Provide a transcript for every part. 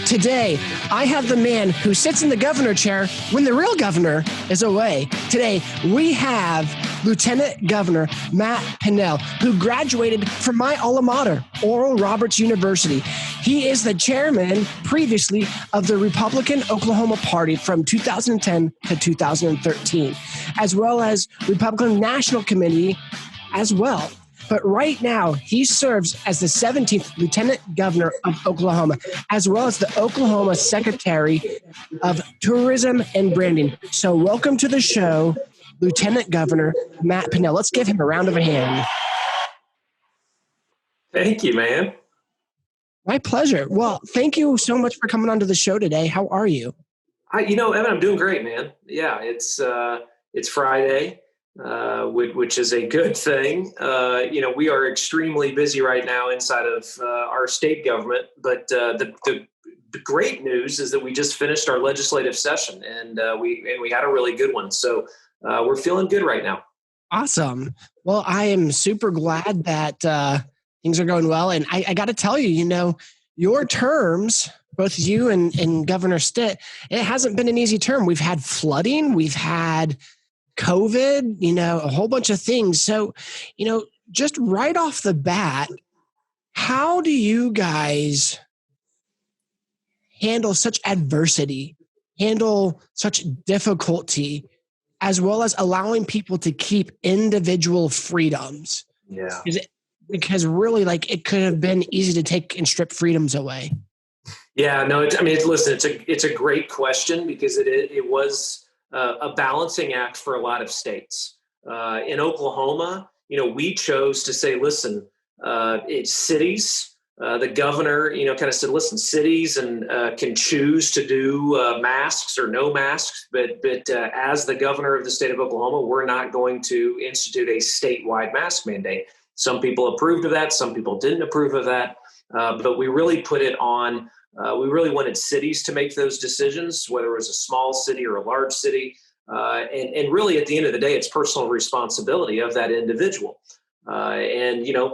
Today, I have the man who sits in the governor chair when the real governor is away. Today, we have Lieutenant Governor Matt Pinnell, who graduated from my alma mater, Oral Roberts University. He is the chairman previously of the Republican Oklahoma Party from 2010 to 2013, as well as Republican National Committee as well. But right now, he serves as the 17th Lieutenant Governor of Oklahoma, as well as the Oklahoma Secretary of Tourism and Branding. So welcome to the show, Lieutenant Governor Matt Pinnell. Let's give him a round of a hand. Thank you, man. My pleasure. Well, thank you so much for coming onto the show today. How are you? Evan, I'm doing great, man. Yeah, it's Friday. Which is a good thing. We are extremely busy right now inside of our state government, but the great news is that we just finished our legislative session, and we had a really good one. So we're feeling good right now. Awesome. Well, I am super glad that things are going well, and I got to tell you, your terms, both you and Governor Stitt, it hasn't been an easy term. We've had flooding, we've had COVID, a whole bunch of things. So, just right off the bat, how do you guys handle such adversity, handle such difficulty, as well as allowing people to keep individual freedoms? Yeah. Because really, it could have been easy to take and strip freedoms away. Yeah, no, it's a great question because it was a balancing act for a lot of states. In Oklahoma, we chose to say, listen, it's cities. The governor, kind of said, listen, cities can choose to do masks or no masks, but as the governor of the state of Oklahoma, we're not going to institute a statewide mask mandate. Some people approved of that. Some people didn't approve of that. But we really put it on. We really wanted cities to make those decisions, whether it was a small city or a large city. And really, at the end of the day, it's personal responsibility of that individual.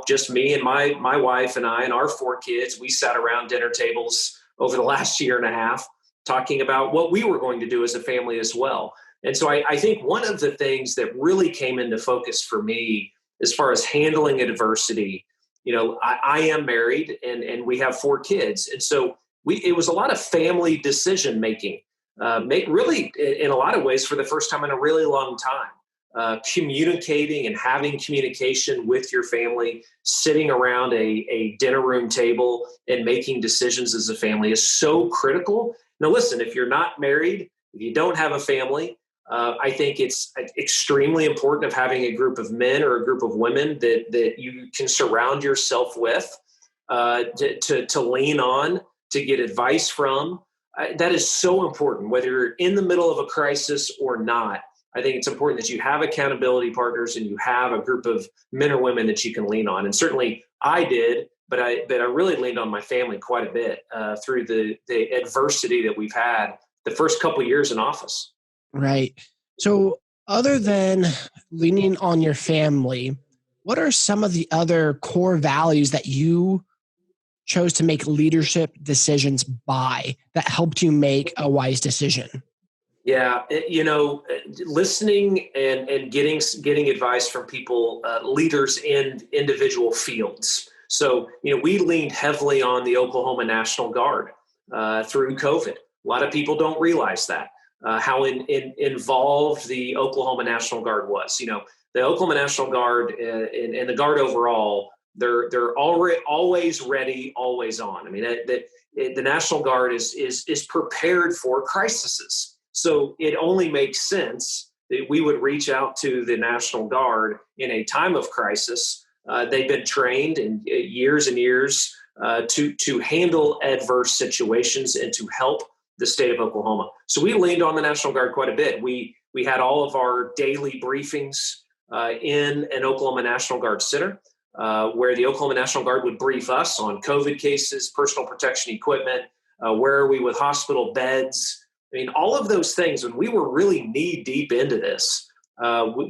Just me and my wife and I and our 4 kids, we sat around dinner tables over the last year and a half talking about what we were going to do as a family as well. And so I think one of the things that really came into focus for me as far as handling adversity, I am married and we have 4 kids. And so it was a lot of family decision making, really in a lot of ways for the first time in a really long time, communicating and having communication with your family, sitting around a dinner room table and making decisions as a family is so critical. Now, listen, if you're not married, if you don't have a family, I think it's extremely important of having a group of men or a group of women that you can surround yourself with, to lean on, to get advice from. That is so important, whether you're in the middle of a crisis or not. I think it's important that you have accountability partners and you have a group of men or women that you can lean on. And certainly I did, but I really leaned on my family quite a bit through the adversity that we've had the first couple of years in office. Right. So other than leaning on your family, what are some of the other core values that you chose to make leadership decisions by that helped you make a wise decision? Yeah, listening and getting advice from people, leaders in individual fields. So, we leaned heavily on the Oklahoma National Guard through COVID. A lot of people don't realize that, how involved the Oklahoma National Guard was. The Oklahoma National Guard and the Guard overall, they're always ready, always on. I mean, the National Guard is prepared for crises. So it only makes sense that we would reach out to the National Guard in a time of crisis. They've been trained in years and years to handle adverse situations and to help the state of Oklahoma. So we leaned on the National Guard quite a bit. We had all of our daily briefings in an Oklahoma National Guard center, where the Oklahoma National Guard would brief us on COVID cases, personal protection equipment, where are we with hospital beds. I mean, all of those things, when we were really knee deep into this,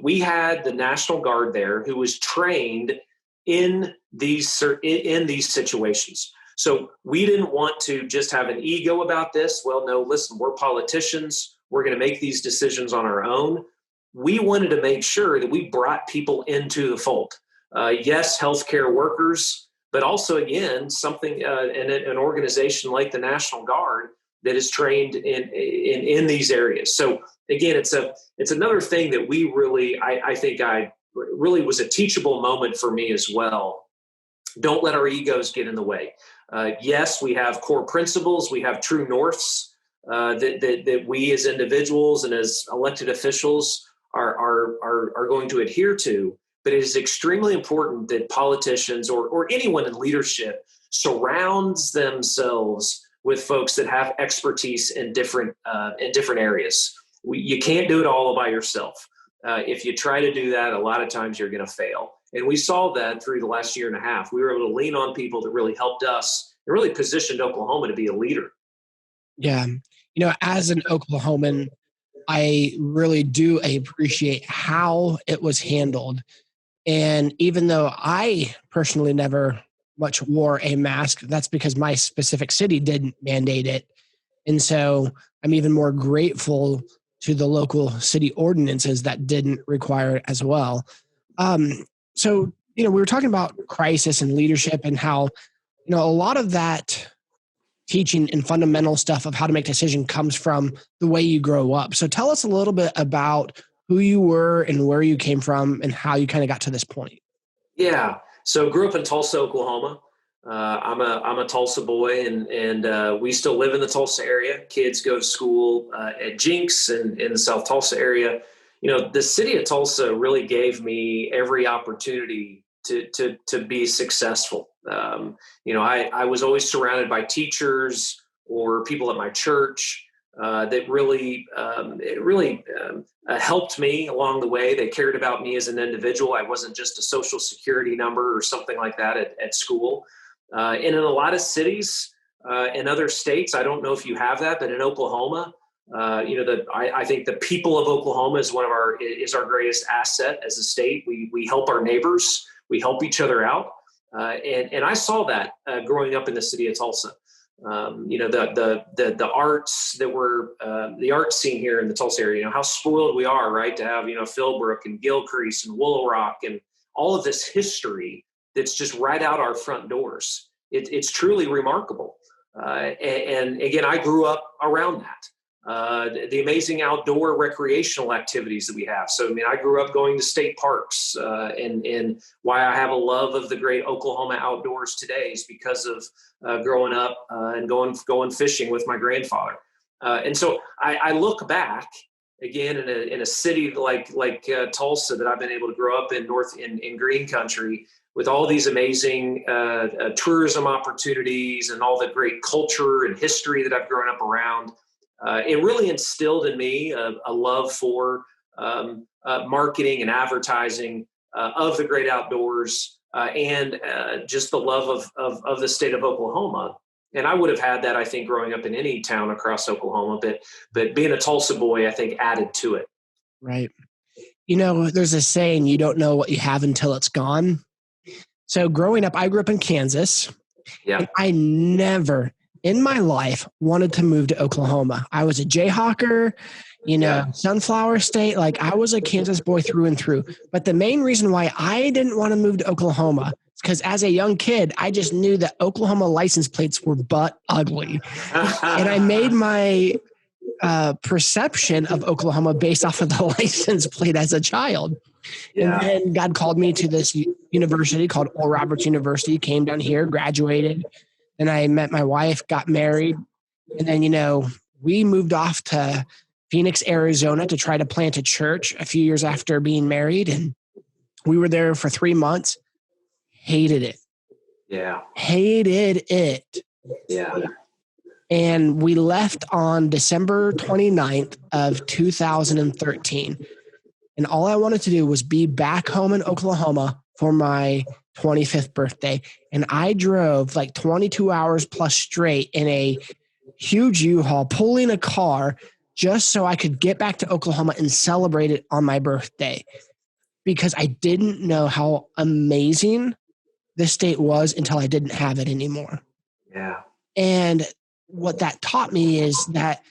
we had the National Guard there who was trained in these situations. So we didn't want to just have an ego about this. Well, no, listen, we're politicians. We're going to make these decisions on our own. We wanted to make sure that we brought people into the fold. Yes, healthcare workers, but also, again, something in an organization like the National Guard that is trained in these areas. So again, it's another thing that we really, I think really was a teachable moment for me as well. Don't let our egos get in the way. Yes, we have core principles. We have true norths that we as individuals and as elected officials are going to adhere to. But it is extremely important that politicians or anyone in leadership surrounds themselves with folks that have expertise in different areas. You can't do it all by yourself. If you try to do that, a lot of times you're going to fail. And we saw that through the last year and a half. We were able to lean on people that really helped us and really positioned Oklahoma to be a leader. Yeah. As an Oklahoman, I really do appreciate how it was handled. And even though I personally never much wore a mask, that's because my specific city didn't mandate it. And so I'm even more grateful to the local city ordinances that didn't require it as well. So, we were talking about crisis and leadership and how, a lot of that teaching and fundamental stuff of how to make decisions comes from the way you grow up. So tell us a little bit about who you were and where you came from and how you kind of got to this point. Yeah. So grew up in Tulsa, Oklahoma. I'm a Tulsa boy, and we still live in the Tulsa area. Kids go to school at Jinx and in the South Tulsa area. The city of Tulsa really gave me every opportunity to be successful. I was always surrounded by teachers or people at my church that really helped me along the way. They cared about me as an individual. I wasn't just a social security number or something like that at school. And in a lot of cities in other states, I don't know if you have that, but in Oklahoma, I think the people of Oklahoma is our greatest asset as a state. We help our neighbors. We help each other out. And I saw that growing up in the city of Tulsa. The arts that were the art scene here in the Tulsa area, how spoiled we are, right? To have, Philbrook and Gilcrease and Willow Rock and all of this history that's just right out our front doors. It's truly remarkable. And again, I grew up around that. The amazing outdoor recreational activities that we have. So, I grew up going to state parks, and why I have a love of the great Oklahoma outdoors today is because of growing up and going fishing with my grandfather. And so I look back again in a city like Tulsa that I've been able to grow up in green country with all these amazing tourism opportunities and all the great culture and history that I've grown up around. It really instilled in me a love for marketing and advertising of the great outdoors and just the love of the state of Oklahoma. And I would have had that, I think, growing up in any town across Oklahoma, but being a Tulsa boy, I think, added to it. Right. There's a saying, you don't know what you have until it's gone. So growing up, I grew up in Kansas. Yeah. And I never in my life wanted to move to Oklahoma. I was a Jayhawker, Sunflower State. Like, I was a Kansas boy through and through. But the main reason why I didn't want to move to Oklahoma is because as a young kid, I just knew that Oklahoma license plates were butt ugly. And I made my perception of Oklahoma based off of the license plate as a child. Yeah. And then God called me to this university called Oral Roberts University, came down here, graduated. And I met my wife, got married. And then, we moved off to Phoenix, Arizona to try to plant a church a few years after being married. And we were there for 3 months. Hated it. Yeah. Hated it. Yeah. And we left on December 29th of 2013. And all I wanted to do was be back home in Oklahoma for my 25th birthday. And I drove like 22 hours plus straight in a huge U-Haul, pulling a car just so I could get back to Oklahoma and celebrate it on my birthday. Because I didn't know how amazing this state was until I didn't have it anymore. Yeah. And what that taught me is that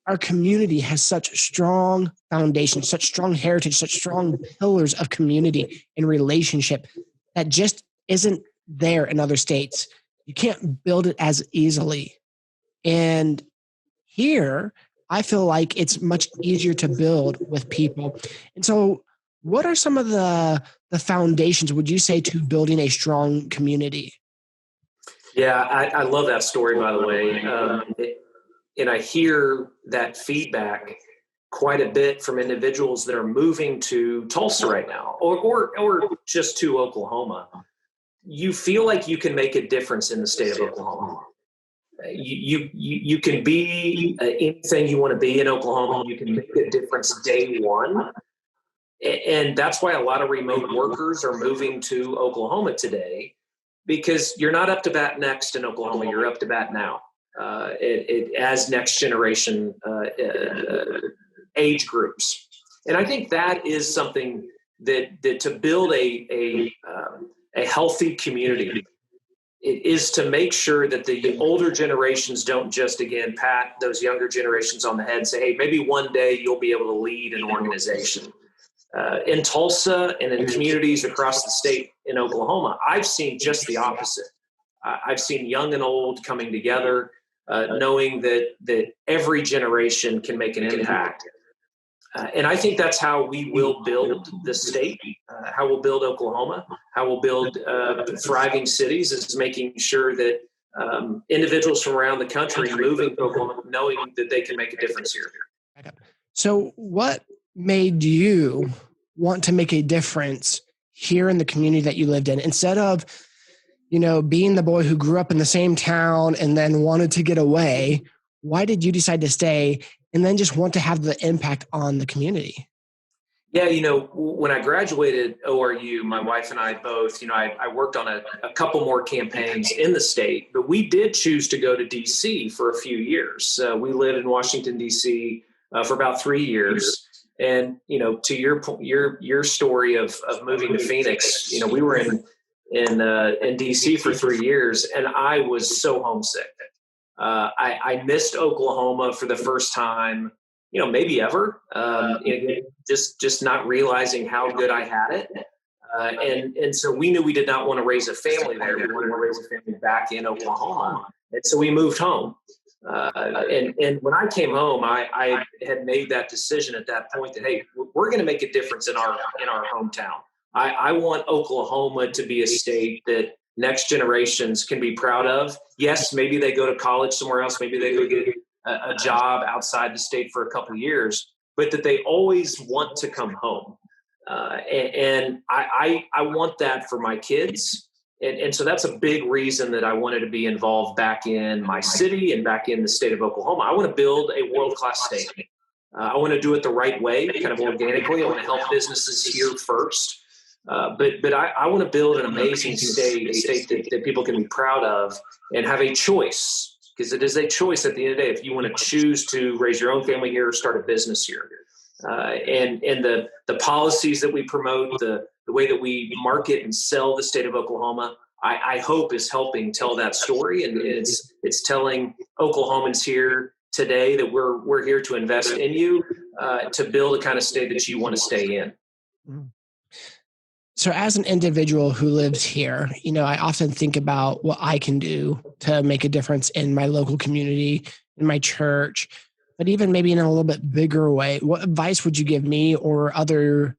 our community has such strong foundations, such strong heritage, such strong pillars of community and relationship that just isn't there in other states. You can't build it as easily. And here, I feel like it's much easier to build with people. And so, what are some of the foundations, would you say, to building a strong community? Yeah, I love that story, by the way. And I hear that feedback quite a bit from individuals that are moving to Tulsa right now, or just to Oklahoma. You feel like you can make a difference in the state of Oklahoma. You can be anything you want to be in Oklahoma. You can make a difference day one, and that's why a lot of remote workers are moving to Oklahoma today, because you're not up to bat next in Oklahoma. You're up to bat now. As next generation age groups, and I think that is something that to build a healthy community, it is to make sure that the older generations don't just, again, pat those younger generations on the head and say, hey, maybe one day you'll be able to lead an organization. In Tulsa and in communities across the state in Oklahoma, I've seen just the opposite. I've seen young and old coming together, knowing that every generation can make an impact. And I think that's how we will build the state, how we'll build Oklahoma, how we'll build thriving cities, is making sure that individuals from around the country moving to Oklahoma, knowing that they can make a difference here. So, what made you want to make a difference here in the community that you lived in, instead of, being the boy who grew up in the same town and then wanted to get away? Why did you decide to stay and then just want to have the impact on the community? Yeah, when I graduated ORU, my wife and I both, I worked on a couple more campaigns in the state, but we did choose to go to DC for a few years. We lived in Washington, DC for about 3 years. And, to your story of moving to Phoenix, we were in DC for 3 years, and I was so homesick. I missed Oklahoma for the first time, maybe ever. Just not realizing how good I had it. And so we knew we did not want to raise a family there. We wanted to raise a family back in Oklahoma. And so we moved home. And when I came home, I had made that decision at that point that, hey, we're going to make a difference in our hometown. I want Oklahoma to be a state that next generations can be proud of. Yes, maybe they go to college somewhere else. Maybe they go get a job outside the state for a couple of years, but that they always want to come home. And I want that for my kids. And so that's a big reason that I wanted to be involved back in my city and back in the state of Oklahoma. I want to build a world-class state. I want to do it the right way, kind of organically. I want to help businesses here first. But I want to build an amazing state, a state that people can be proud of and have a choice, because it is a choice at the end of the day if you want to choose to raise your own family here or start a business here. And the policies that we promote, the way that we market and sell the state of Oklahoma, I hope is helping tell that story. And it's telling Oklahomans here today that we're here to invest in you, to build the kind of state that you want to stay in. So as an individual who lives here, I often think about what I can do to make a difference in my local community, in my church, but even maybe in a little bit bigger way. What advice would you give me or other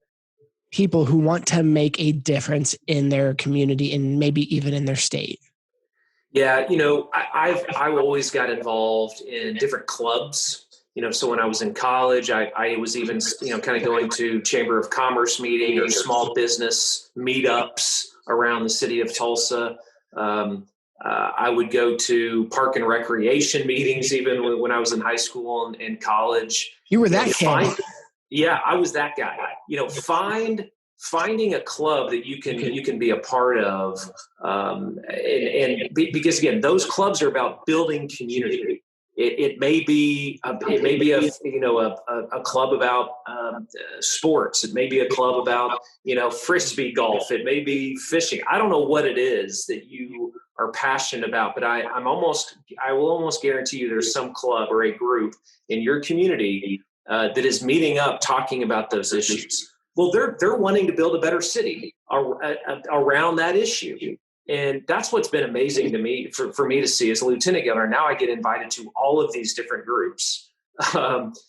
people who want to make a difference in their community and maybe even in their state? Yeah, I've always got involved in different clubs. So when I was in college, I was even, kind of going to Chamber of Commerce meeting or small business meetups around the city of Tulsa. I would go to park and recreation meetings even when I was in high school and college. You were that kid. Yeah, I was that guy. Finding a club that you can be a part of, because again, those clubs are about building community. It may be a club about sports. It may be a club about frisbee golf. It may be fishing. I don't know what it is that you are passionate about. But I will almost guarantee you there's some club or a group in your community that is meeting up talking about those issues. Well, they're wanting to build a better city around that issue. And that's what's been amazing to me, for me to see as a lieutenant governor. Now I get invited to all of these different groups.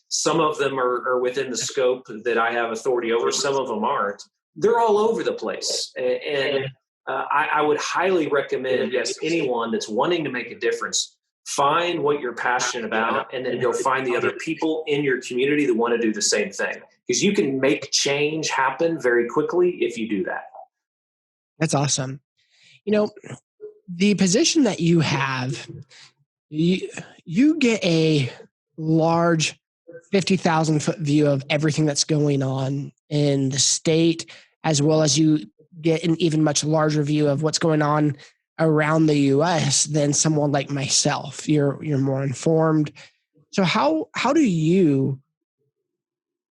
Some of them are within the scope that I have authority over. Some of them aren't. They're all over the place. And I would highly recommend, yes, anyone that's wanting to make a difference, find what you're passionate about, and then go find the other people in your community that want to do the same thing. Because you can make change happen very quickly if you do that. That's awesome. The position that you have, you get a large 50,000 foot view of everything that's going on in the state, as well as you get an even much larger view of what's going on around the U.S. than someone like myself. You're more informed. So how do you,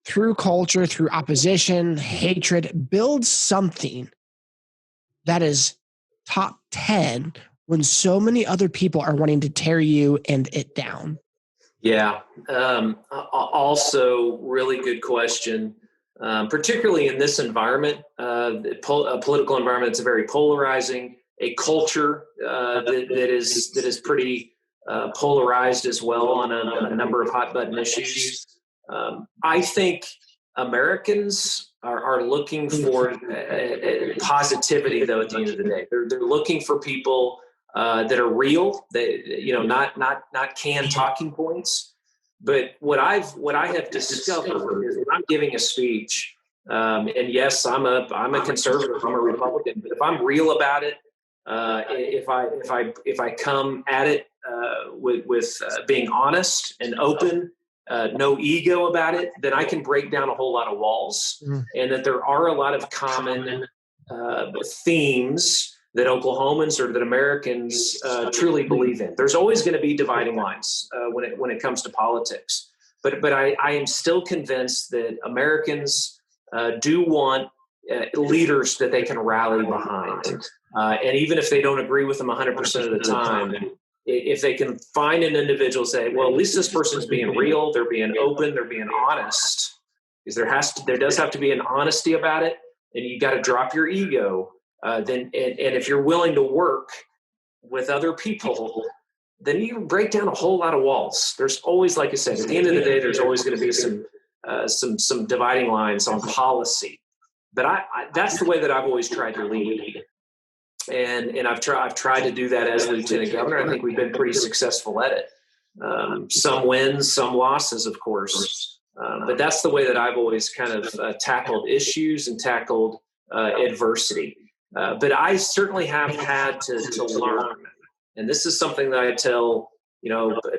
through culture, through opposition, hatred, build something that is top 10 when so many other people are wanting to tear you and it down? Yeah. Also, really good question. Particularly in this environment, a political environment that's very polarizing, a culture that is pretty polarized as well on a number of hot button issues. I think Americans are looking for positivity, though. At the end of the day, they're looking for people that are real. Not canned talking points. But what I have discovered is when I'm giving a speech, and yes, I'm a conservative, I'm a Republican, but if I'm real about it, if I come at it with being honest and open, no ego about it, then I can break down a whole lot of walls, and that there are a lot of common themes that Oklahomans or that Americans truly believe in. There's always going to be dividing lines when it comes to politics, but I am still convinced that Americans do want leaders that they can rally behind, and even if they don't agree with them 100% of the time, if they can find an individual, say, well, at least this person's being real, they're being open, they're being honest, because there does have to be an honesty about it, and you got to drop your ego. Then if you're willing to work with other people, then you can break down a whole lot of walls. There's always, like I said, at the end of the day, there's always going to be some dividing lines on policy. But that's the way that I've always tried to lead, and I've tried to do that as lieutenant governor. I think we've been pretty successful at it. Some wins, some losses, of course, but that's the way that I've always kind of tackled issues and tackled adversity. But I certainly have had to learn, and this is something that I tell,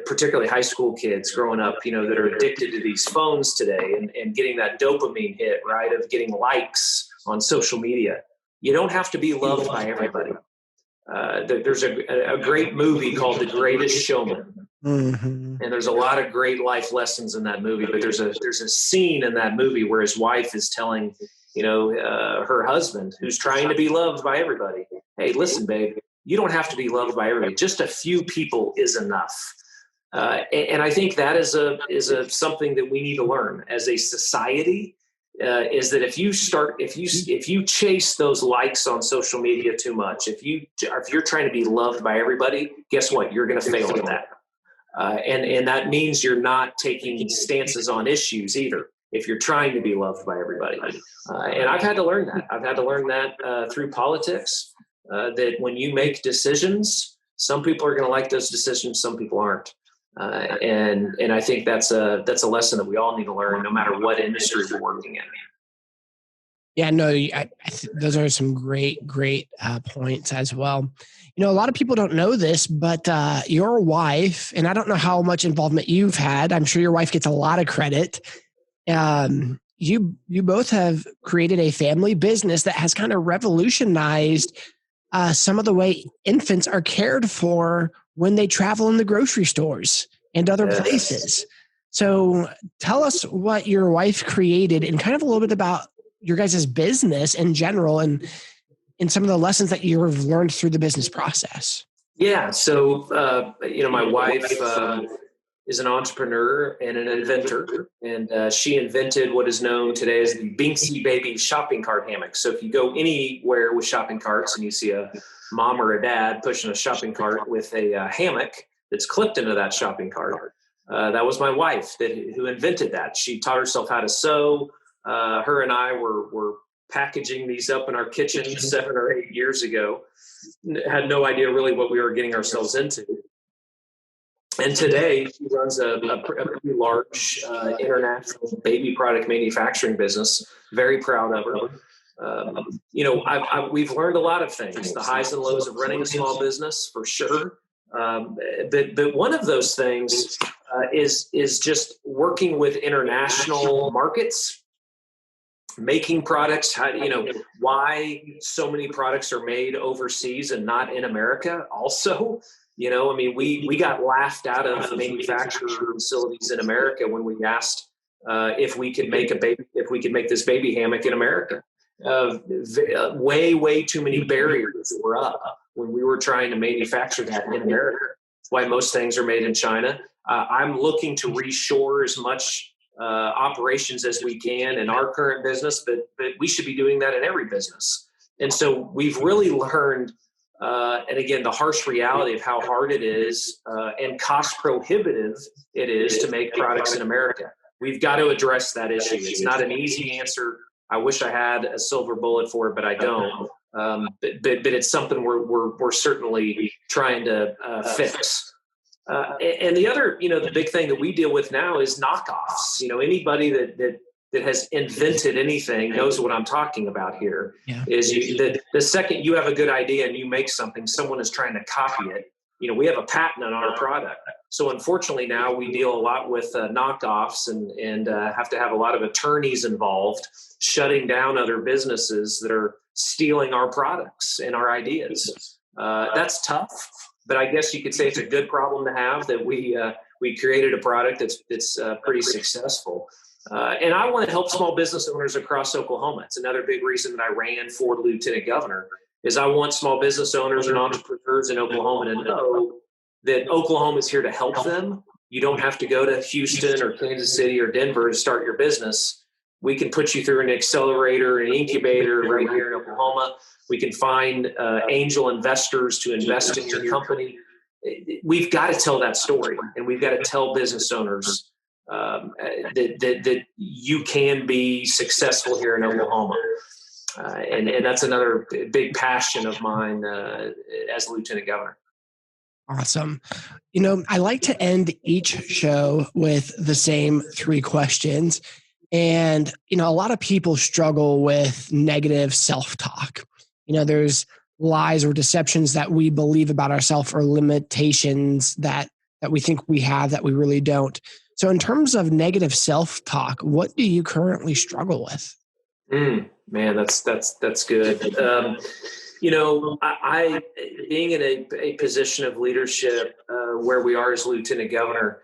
particularly high school kids growing up, that are addicted to these phones today and getting that dopamine hit, right, of getting likes on social media. You don't have to be loved by everybody. There's a great movie called The Greatest Showman, and there's a lot of great life lessons in that movie. But there's a scene in that movie where his wife is telling her husband, who's trying to be loved by everybody, hey, listen, babe, you don't have to be loved by everybody. Just a few people is enough. And I think that is something that we need to learn as a society, is that if you chase those likes on social media too much, if you're trying to be loved by everybody, guess what? You're going to fail at that. And that means you're not taking stances on issues either, if you're trying to be loved by everybody. And I've had to learn that. I've had to learn that through politics, that when you make decisions, some people are going to like those decisions, some people aren't. And I think that's a lesson that we all need to learn, no matter what industry we're working in. Yeah, no, those are some great points as well. A lot of people don't know this, but your wife, and I don't know how much involvement you've had, I'm sure your wife gets a lot of credit. You both have created a family business that has kind of revolutionized some of the way infants are cared for when they travel in the grocery stores and other places. So tell us what your wife created and kind of a little bit about your guys' business in general and some of the lessons that you've learned through the business process. Yeah. So, my wife is an entrepreneur and an inventor, and she invented what is known today as the Binksy Baby shopping cart hammock. So, if you go anywhere with shopping carts and you see a mom or a dad pushing a shopping cart with a hammock that's clipped into that shopping cart, that was my wife who invented that. She taught herself how to sew. Her and I were packaging these up in our kitchen 7 or 8 years ago. Had no idea really what we were getting ourselves into. And today she runs a pretty large international baby product manufacturing business. Very proud of her. We've learned a lot of things, the highs and lows of running a small business for sure. But one of those things is just working with international markets, making products. Why so many products are made overseas and not in America also. We got laughed out of manufacturing facilities in America when we asked if we could make this baby hammock in America. Way too many barriers were up when we were trying to manufacture that in America. That's why most things are made in China. I'm looking to reshore as much operations as we can in our current business, but we should be doing that in every business. And so we've really learned, and again, the harsh reality of how hard it is and cost prohibitive it is to make products in America. We've got to address that issue. It's not an easy answer. I wish I had a silver bullet for it, but I don't. But it's something we're certainly trying to fix. And the other, the big thing that we deal with now is knockoffs. Anybody that has invented anything knows what I'm talking about here. Yeah. Is the second you have a good idea and you make something, someone is trying to copy it. We have a patent on our product. So unfortunately now we deal a lot with knockoffs and have to have a lot of attorneys involved, shutting down other businesses that are stealing our products and our ideas. That's tough. But I guess you could say it's a good problem to have that we created a product that's pretty successful. And I want to help small business owners across Oklahoma. It's another big reason that I ran for lieutenant governor is I want small business owners and entrepreneurs in Oklahoma to know that Oklahoma is here to help them. You don't have to go to Houston or Kansas City or Denver to start your business. We can put you through an accelerator, an incubator right here in Oklahoma. We can find angel investors to invest in your company. We've got to tell that story, and we've got to tell business owners that you can be successful here in Oklahoma. And that's another big passion of mine as lieutenant governor. Awesome. I like to end each show with the same 3 questions. And, a lot of people struggle with negative self-talk. There's lies or deceptions that we believe about ourselves or limitations that we think we have that we really don't. So in terms of negative self-talk, what do you currently struggle with? Man, that's good. I being in a position of leadership where we are as lieutenant governor,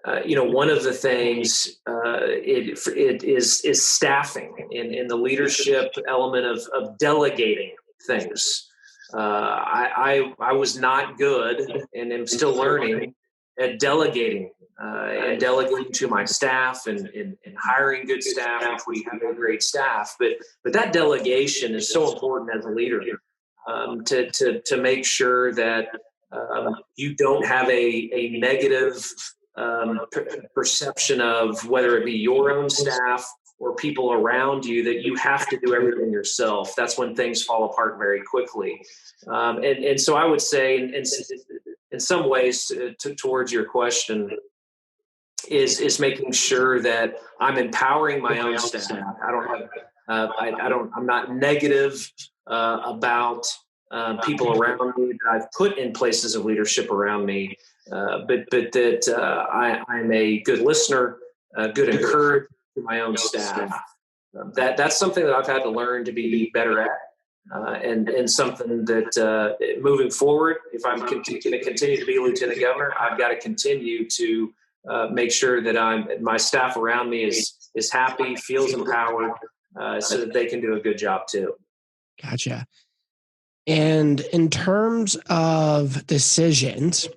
one of the things it is staffing in the leadership element of delegating things. I was not good, and am still learning at delegating and delegating to my staff and hiring good staff, which we have a great staff. But that delegation is so important as a leader to make sure that you don't have a negative perception of whether it be your own staff or people around you that you have to do everything yourself. That's when things fall apart very quickly. And so I would say in some ways towards your question is making sure that I'm empowering my own staff. I'm not negative about people around me that I've put in places of leadership around me, but that I'm a good listener, good encourager to my own staff. That's something that I've had to learn to be better at, and something that moving forward, if I'm going to continue to be lieutenant governor, I've got to continue to make sure that my staff around me is happy, feels empowered, so that they can do a good job too. Gotcha. And in terms of decisions,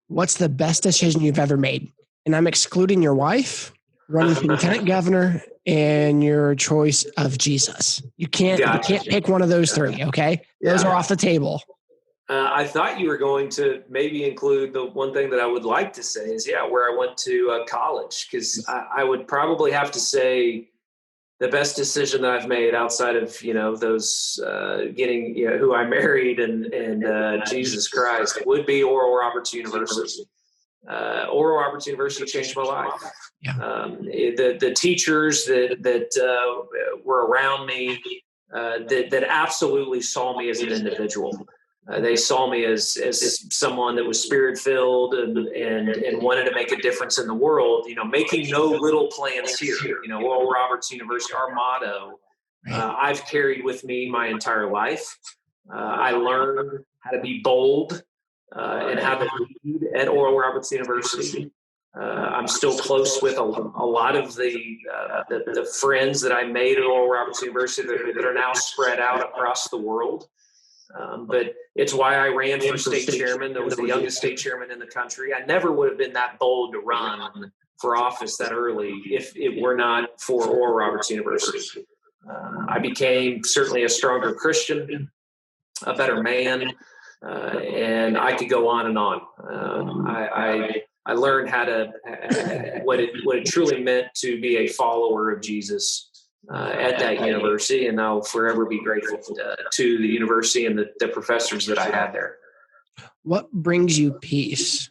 what's the best decision you've ever made? And I'm excluding your wife, running for lieutenant governor, and your choice of Jesus. You can't pick one of those three, okay? Those are off the table. I thought you were going to maybe include the one thing that I would like to say is, where I went to college, because I would probably have to say the best decision that I've made outside of, those getting, who I married and Jesus Christ would be Oral Roberts University. Oral Roberts University changed my life. Yeah. The teachers that were around me that absolutely saw me as an individual. They saw me as someone that was spirit filled and wanted to make a difference in the world. Making no little plans here. Oral Roberts University, our motto, I've carried with me my entire life. I learned how to be bold and how to lead at Oral Roberts University. I'm still close with a lot of the friends that I made at Oral Roberts University that are now spread out across the world. But it's why I ran for state chairman. There was the youngest state chairman in the country. I never would have been that bold to run for office that early if it were not for Oral Roberts University. I became certainly a stronger Christian, a better man, and I could go on and on. I learned how to what it truly meant to be a follower of Jesus at that university, and I'll forever be grateful to the university and the professors that I had there. What brings you peace?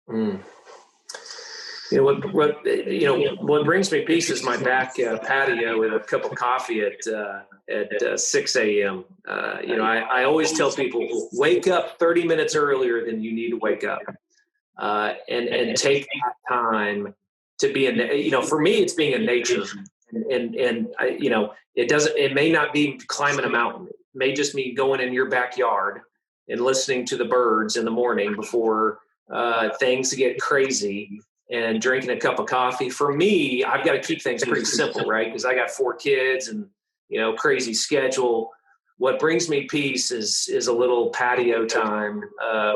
What brings me peace is my back patio with a cup of coffee at 6 a.m. I always tell people, wake up 30 minutes earlier than you need to wake up, and take that time to be in. For me, it's being in nature. And it may not be climbing a mountain. It may just mean going in your backyard and listening to the birds in the morning before things get crazy, and drinking a cup of coffee. For me, I've got to keep things pretty simple, right? Because I got 4 kids and, crazy schedule. What brings me peace is a little patio time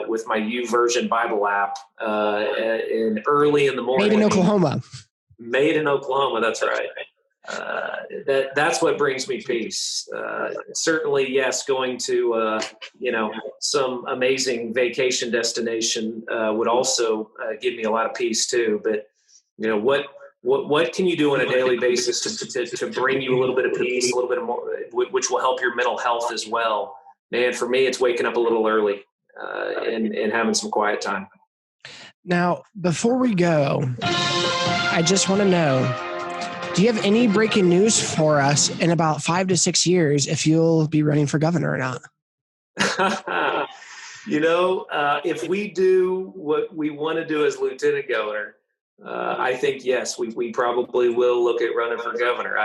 with my YouVersion Bible app early in the morning. Made in Oklahoma. Made in Oklahoma, that's right. That's what brings me peace. Certainly, yes, going to some amazing vacation destination would also give me a lot of peace too. But what can you do on a daily basis to bring you a little bit of peace, a little bit more, which will help your mental health as well? Man, for me, it's waking up a little early and having some quiet time. Now, before we go, I just want to know, do you have any breaking news for us in about 5 to 6 years if you'll be running for governor or not? If we do what we want to do as lieutenant governor, I think, yes, we probably will look at running for governor.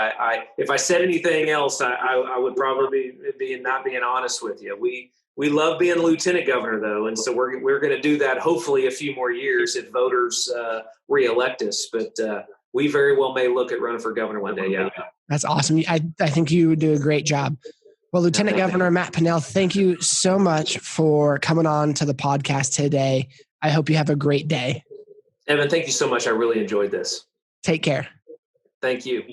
If I said anything else, I would probably be not being honest with you. We love being lieutenant governor, though, and so we're going to do that hopefully a few more years if voters reelect us. But we very well may look at running for governor one day. Yeah, that's awesome. I think you would do a great job. Well, Lieutenant Governor Matt Pinnell, thank you so much for coming on to the podcast today. I hope you have a great day. Evan, thank you so much. I really enjoyed this. Take care. Thank you.